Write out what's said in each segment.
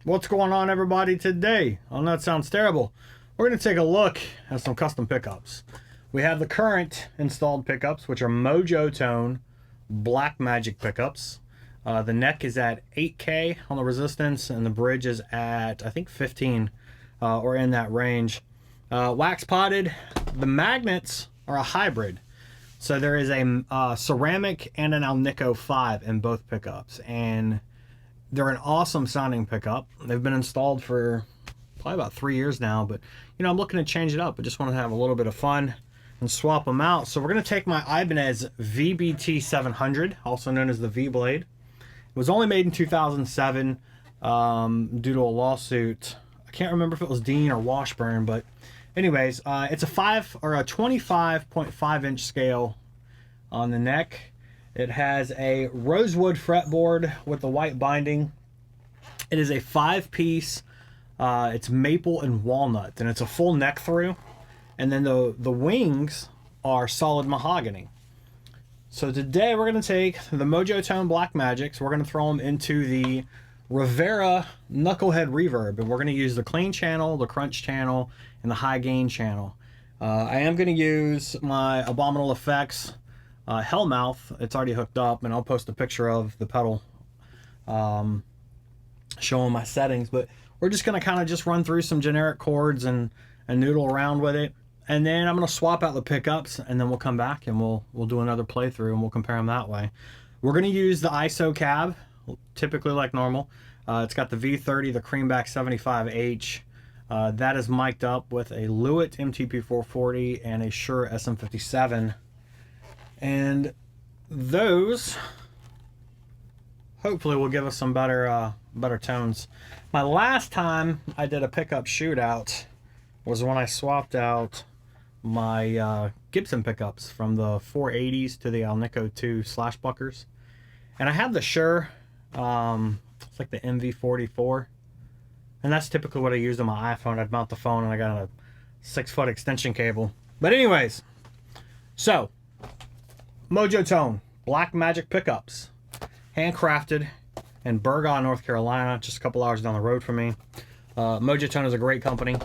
What's going on, everybody? Today, I know that sounds terrible, we're going to take a look at some custom pickups. We have the current installed pickups, which are Mojo Tone Blackmagic pickups. The neck is at 8K on the resistance, and the bridge is at, I think, 15 or in that range. Wax potted. The magnets are a hybrid. So there is a ceramic and an Alnico 5 in both pickups, and they're an awesome sounding pickup. They've been installed for probably about 3 years now, but you know, I'm looking to change it up. I just want to have a little bit of fun and swap them out. So we're going to take my Ibanez VBT 700, also known as the V-Blade. It was only made in 2007 due to a lawsuit. I can't remember if it was Dean or Washburn, but anyways, it's a 25.5 inch scale on the neck. It has a rosewood fretboard with the white binding. It is a 5-piece. It's maple and walnut, and it's a full neck through. And then the wings are solid mahogany. So today we're going to take the Mojo Tone Blackmagic. So we're going to throw them into the Rivera Knucklehead Reverb, and we're going to use the clean channel, the crunch channel, and the high gain channel. I am going to use my Abominable Effects Hellmouth. It's already hooked up, and I'll post a picture of the pedal showing my settings. But we're just going to kind of just run through some generic chords and noodle around with it. And then I'm going to swap out the pickups, and then we'll come back and we'll do another playthrough, and we'll compare them that way. We're going to use the ISO cab, typically like normal. It's got the V30, the Creamback 75H. That is mic'd up with a Lewitt MTP440 and a Shure SM57. And those hopefully will give us some better tones. My last time I did a pickup shootout was when I swapped out my Gibson pickups from the 480s to the Alnico 2 slashbuckers. And I had the Shure, it's like the MV44. And that's typically what I used on my iPhone. I'd mount the phone and I got a 6-foot extension cable. But anyways, so Mojo Tone Blackmagic pickups, handcrafted in Burgaw, North Carolina, just a couple hours down the road from me. Mojo Tone is a great company,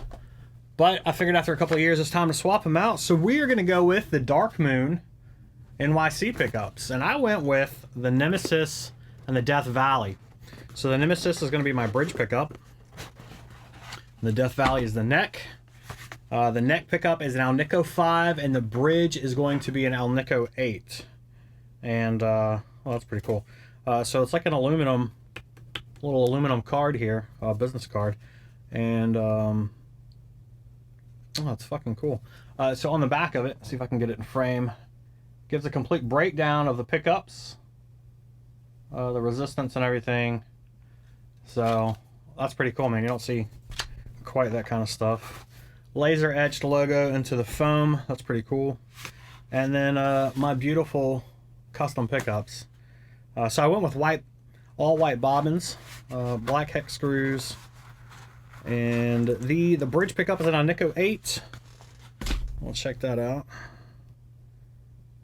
but I figured after a couple of years it's time to swap them out. So we are going to go with the DarkmoonNYC pickups, and I went with the Nemesis and the Death Valley. So the Nemesis is going to be my bridge pickup. The Death Valley is the neck. The neck pickup is an Alnico 5, and the bridge is going to be an Alnico 8. And, well, that's pretty cool. So it's like an little aluminum card here, business card. And, oh, it's fucking cool. So on the back of it, see if I can get it in frame, gives a complete breakdown of the pickups, the resistance and everything. So that's pretty cool, man. You don't see quite that kind of stuff. Laser etched logo into the foam. That's pretty cool. And then my beautiful custom pickups. So I went with all white bobbins, black hex screws, and the bridge pickup is an Alnico 8. We'll check that out.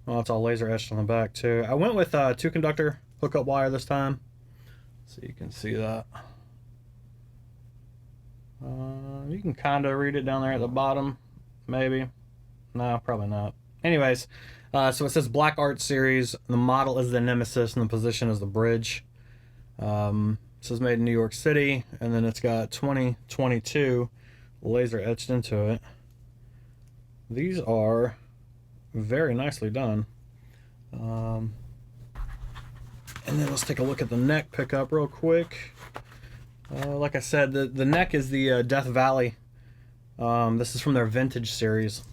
Oh, it's all laser etched on the back too. I went with 2-conductor hookup wire this time, so you can see that. You can kind of read it down there at the bottom, maybe. No, probably not. Anyways, so it says Black Art Series. The model is the Nemesis, and the position is the bridge. It says made in New York City, and then it's got 2022 laser etched into it. These are very nicely done. And then let's take a look at the neck pickup real quick. Like I said, the neck is the Death Valley. This is from their vintage series.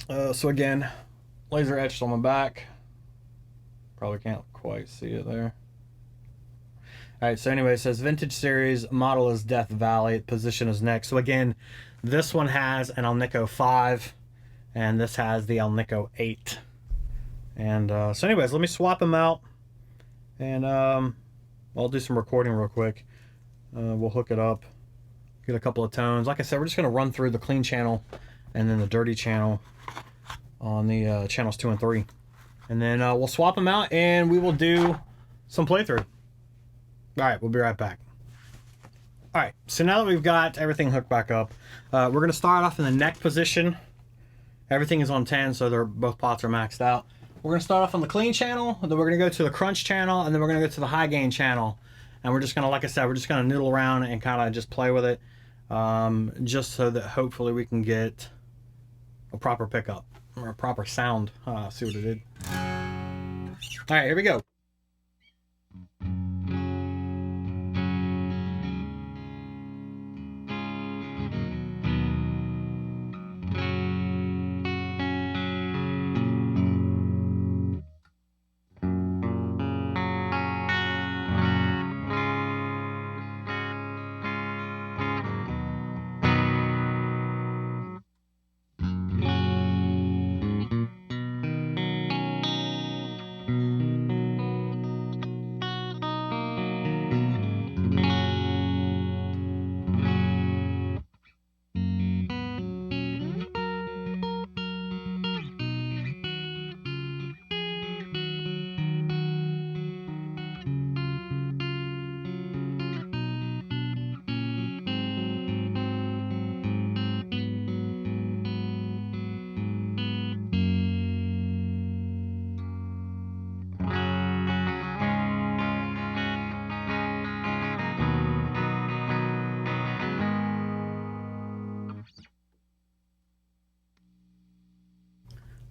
So again, laser etched on the back. Probably can't quite see it there. Alright, so anyway, it says vintage series, model is Death Valley, position is neck. So again, this one has an Alnico 5, and this has the Alnico 8. And so anyways, let me swap them out, and I'll do some recording real quick. We'll hook it up, get a couple of tones. Like I said, we're just going to run through the clean channel and then the dirty channel on the channels 2 and 3. And then we'll swap them out and we will do some playthrough. All right, we'll be right back. All right, so now that we've got everything hooked back up, we're going to start off in the neck position. Everything is on 10, so both pots are maxed out. We're going to start off on the clean channel, and then we're going to go to the crunch channel, and then we're going to go to the high gain channel. And we're just going to, like I said, we're just going to noodle around and kind of just play with it, just so that hopefully we can get a proper pickup, or a proper sound. See what it did. All right, here we go.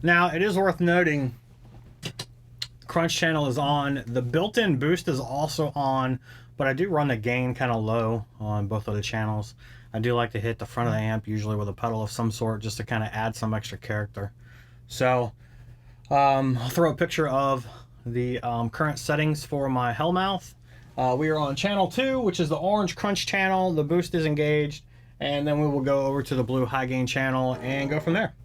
Now, it is worth noting, crunch channel is on. The built-in boost is also on, but I do run the gain kind of low on both of the channels. I do like to hit the front of the amp, usually with a pedal of some sort, just to kind of add some extra character. So, I'll throw a picture of the current settings for my Hellmouth. We are on channel 2, which is the orange crunch channel. The boost is engaged, and then we will go over to the blue high gain channel and go from there.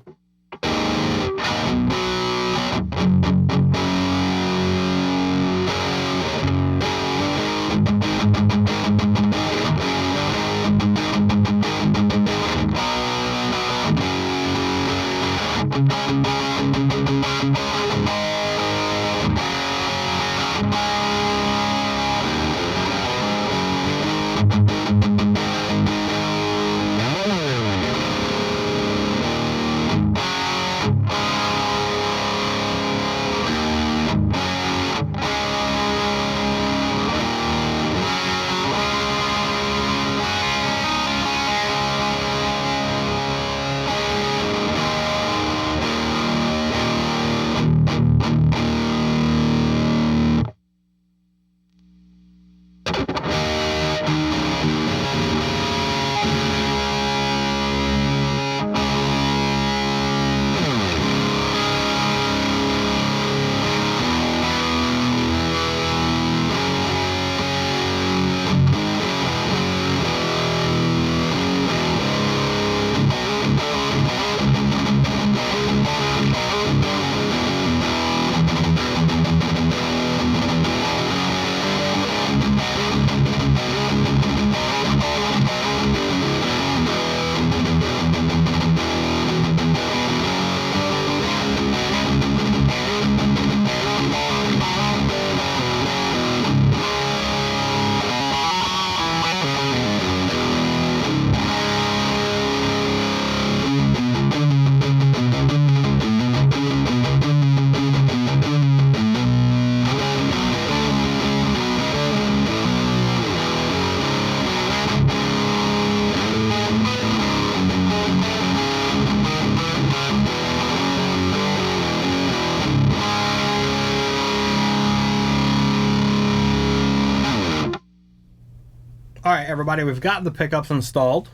Alright everybody, we've got the pickups installed.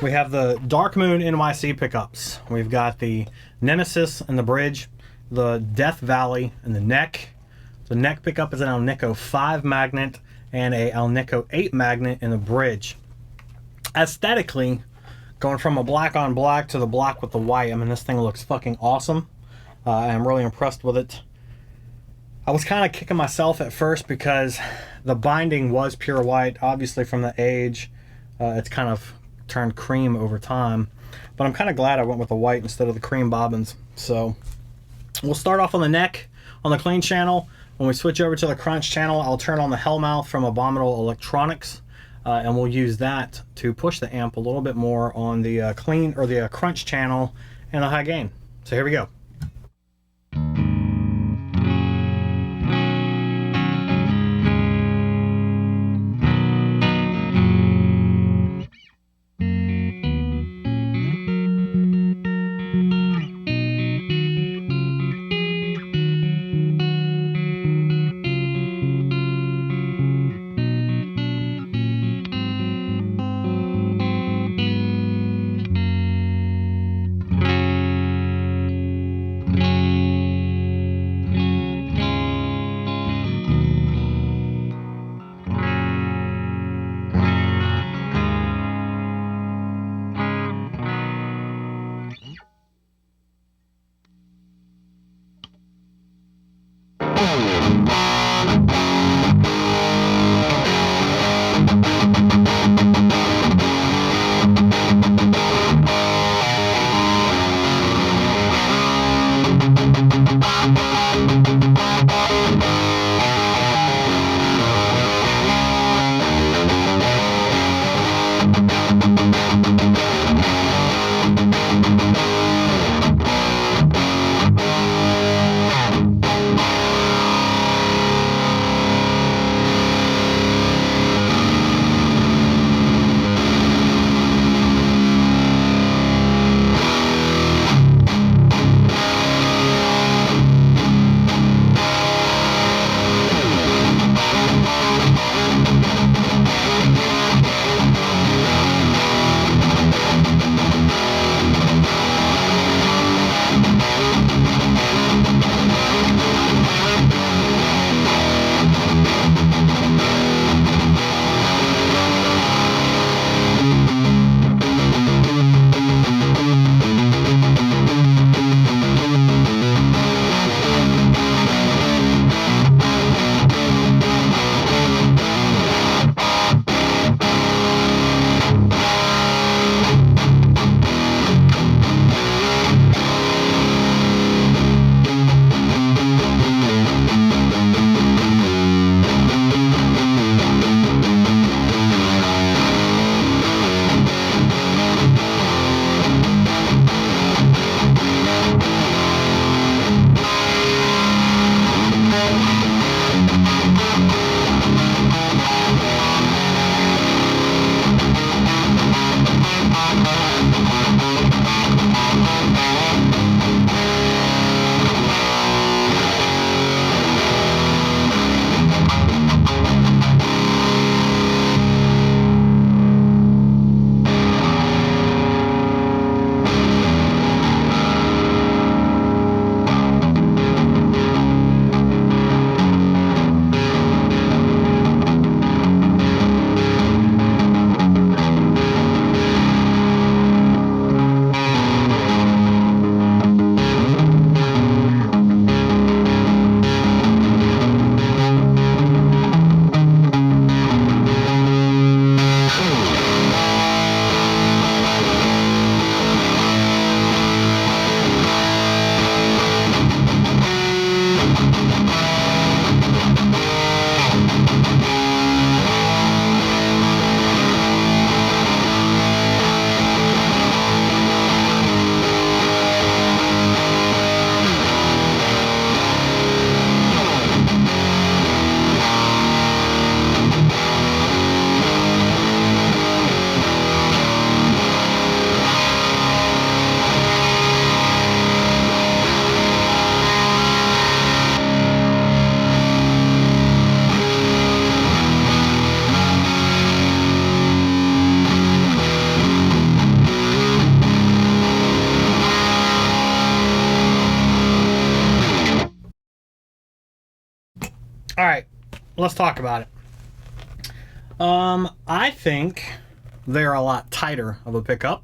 We have the DarkmoonNYC pickups. We've got the Nemesis in the bridge, the Death Valley in the neck. The neck pickup is an Alnico 5 magnet and a Alnico 8 magnet in the bridge. Aesthetically, going from a black on black to the black with the white, I mean this thing looks fucking awesome. I'm really impressed with it. I was kind of kicking myself at first because the binding was pure white. Obviously from the age, it's kind of turned cream over time. But I'm kind of glad I went with the white instead of the cream bobbins. So we'll start off on the neck, on the clean channel. When we switch over to the crunch channel, I'll turn on the Hellmouth from Abominable Electronics. and we'll use that to push the amp a little bit more on the clean or the crunch channel and the high gain. So here we go. All right, let's talk about it. I think they're a lot tighter of a pickup,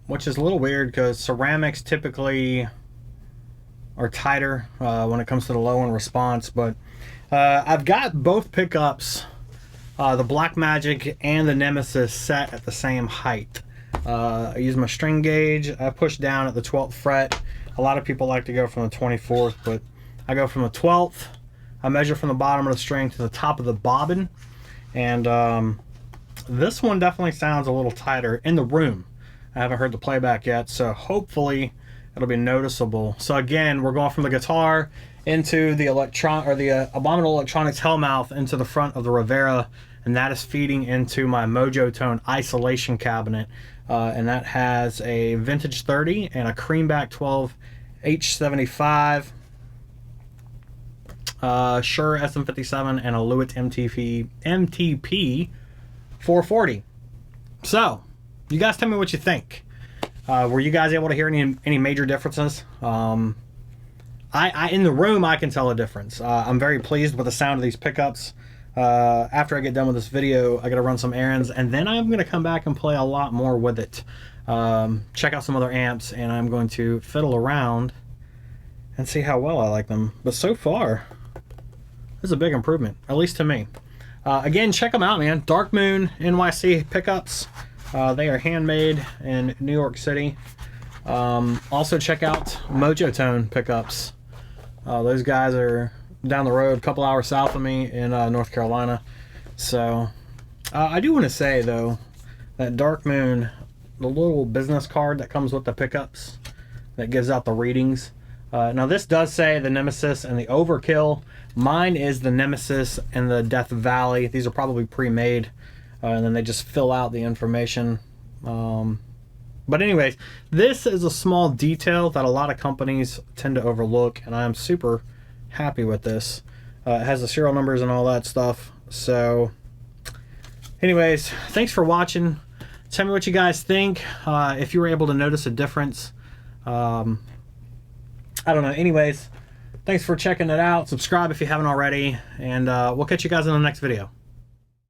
which is a little weird because ceramics typically are tighter when it comes to the low end response. But I've got both pickups, the Blackmagic and the Nemesis, set at the same height. I use my string gauge. I push down at the 12th fret. A lot of people like to go from the 24th, but I go from the 12th. I measure from the bottom of the string to the top of the bobbin, And this one definitely sounds a little tighter in the room. I haven't heard the playback yet, so hopefully it'll be noticeable. So again, we're going from the guitar into the Abominable Electronics Hellmouth into the front of the Rivera, and that is feeding into my MojoTone isolation cabinet, and that has a vintage 30 and a creamback 12 H75, Shure SM57, and a Lewitt MTP 440. So you guys tell me what you think. Were you guys able to hear any major differences? In the room, I can tell a difference. I'm very pleased with the sound of these pickups. After I get done with this video, I gotta run some errands, and then I'm gonna come back and play a lot more with it. Check out some other amps, and I'm going to fiddle around and see how well I like them. But so far, this is a big improvement, at least to me. Again, check them out, man. DarkmoonNYC pickups. They are handmade in New York City. Also check out MojoTone pickups. Those guys are down the road, a couple hours south of me in North Carolina. So I do want to say though that Darkmoon, the little business card that comes with the pickups that gives out the readings. Now this does say the Nemesis and the Overkill. Mine is the Nemesis and the Death Valley. These are probably pre-made, and then they just fill out the information. But anyways, this is a small detail that a lot of companies tend to overlook, and I'm super happy with this. It has the serial numbers and all that stuff. So anyways, thanks for watching. Tell me what you guys think, if you were able to notice a difference. I don't know. Anyways, thanks for checking it out. Subscribe if you haven't already, and we'll catch you guys in the next video.